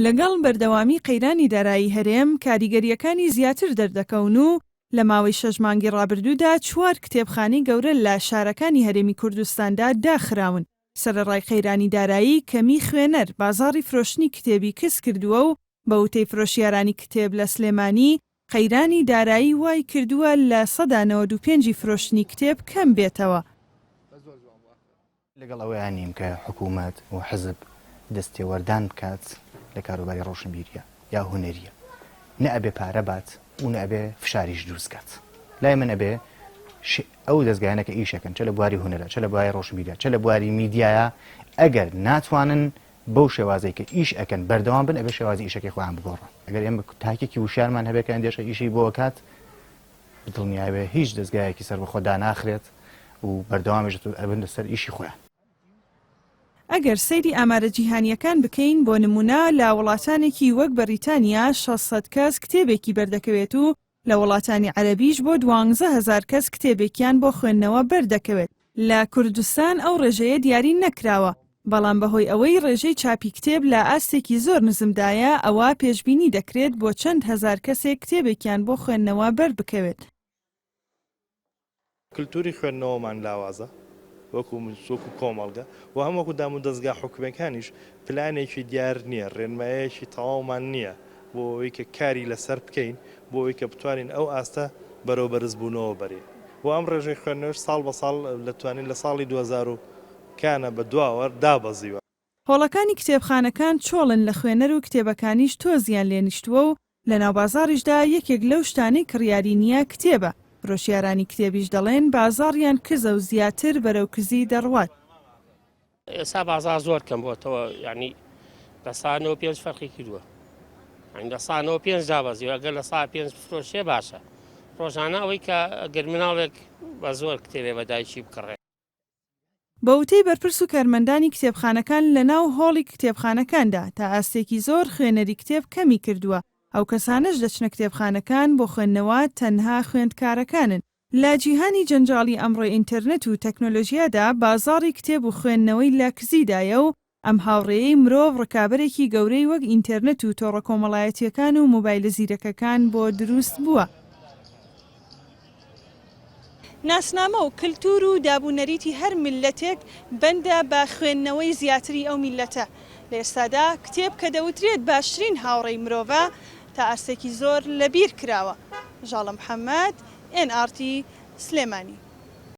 لەگەڵ بەردەوامی قەیرانی دارایی هەرێم کاریگەریەکانی زیاتر دەردەکەون و لە ماوەی 6 مانگی ڕابردوودا 4 کتێبخانەی گەورە لە شارەکانی هەرێمی کوردستاندا داخراون. سەرەڕای قەیرانی دارایی کەمی خوێنەر بازاڕی فرۆشتنی کتێبی کەس کردووە و بە وتەی فرۆشیارانی کتێب لە سلێمانی قەیرانی دارایی وای کردووە لە 95% فرۆشتنی کتێب کەم بێتەوە. لەگەڵ ئەوەیان نیم کە حکوومەت و حزب دەستێوەردان بکات لە کاروباری ڕۆشنبیریە یا هونەریە، نەئەبێ پارە بات و نەئەبێ فشاریش دروستکات. لای من ئەبێ ئەو دەستگایانە کە ئیشەکەن چ لە بواری هونەرە، چ لە بواری ڕۆشنبیریە، چ لە بواری میدیایە، ئەگەر ناتوانن بەو شێوازەی کە ئیش ئەکەن بەردەوام بن، ئەبێ شێوازی ئیشەکەی خۆیان بگۆڕن. ئەگەر ئێمە تاکێکی وشارمان هەبێت کە ئەندێشە ئیشی بۆ کات، دڵنیابێ هیچ دەستگایەکی سەر بەخۆدا ناخرێت و بەردەوامیش ئەبن لەسەر ئیشی خۆیان. ئەگەر سەیری ئامارە جیهانیەکان بکەین بۆ نمونە لە وڵاتانێکی وەک بەریتانیا 600 کەس کتێبێکی بەردەکەوێت و لە وڵاتانی عەرەبیش بۆ 12,000 کەس کتێبێکیان بۆ خوێندنەوە بەردەکەوێت. لە کوردستان ئەو ڕێژەیە دیاری نەکراوە، بەڵام بەهۆی ئەوەی ڕێژەی چاپی کتێب لە ئاستێکی زۆر نزمدایە، ئەوە پێشبینی دەکرێت بۆ چەند هەزار کەسێک کتێبێکیان بۆ خوێندنەوە بەربکەوێت. کللتوری خوێندنەوەمان لاوازە وەکو کۆمەڵگە و هەم وەکو دام و دەستگا حکومەکانیش پلانێکی دیار نییە، ڕێنمایەکی تەواومان نییە بۆ ئەوەی کە کاری لەسەر بکەین، بۆ ئەوەی کە بتوانین ئەو ئاستە بەرەو بەرزبوونەوە بەرێ. و ئەم ڕێژەی خوێندنەوەش ساڵ بە ساڵ دەتوانین لە ساڵی 2000 کانە بە دواوە دابەزیوە. هۆڵەکانی کتێبخانەکان چۆڵن لە خوێنەر و کتێبەکانیش تۆزیان لێنیشتووە و لە ناوبازاڕیشدا یەکێک لەو شتانەی کڕیاری نییە کتێبە. فرۆشیارانی کتێبیش دەڵێن بازاڕیان کزە و زیاتر بەرەو کزی دەڕوات. ئێستا بازار زۆر کەم بۆتەوە، یعنی لە 195 فەرقی کردووە، لە 195 دابەزیوە. ئەگەر لە 105 فرۆشێ باشە. ڕۆژانە ئەوەی کە ئەگەر مناڵێک بە زۆر کتێبێ بەدایکی بکڕێ. بە وتەی بەرپرس و کارمەندانی کتێبخانەکان لە ناو هۆڵی کتێبخانەکاندا تا ئاستێکی زۆر خوێنەری کتێب کەمی کردووە. ئەو کەسانش دەچنە کتێبخانەکان بۆ خوێندنەوە تەنها خوێندکارەکانن. لە جیهانی جەنجاڵی ئەمڕۆی ئینتەرنێت و تەکنۆلۆژیادا بازاڕی کتێب و خوێندنەوەی لە کزیدایە و ئەم هاوڕێیەی مرۆڤ ڕکابەرێکی گەورەی وەک ئینتەرنێت و تۆڕە کۆمەڵایەتیەکان و مۆبایلە زیرەکەکان بۆ دروست بووە. ناسنامە و کللتور و دابوونەریتی هەر میلەتێک بەندە بە خوێندنەوەی زیاتری ئەو میلەتە. لە ئێستادا کتێب کە دەوترێت باشترین هاوڕێی مرۆڤە تا ئاستێکی زۆر لەبیر کراوە. ژاڵە محەممەد، NRT سلێمانی.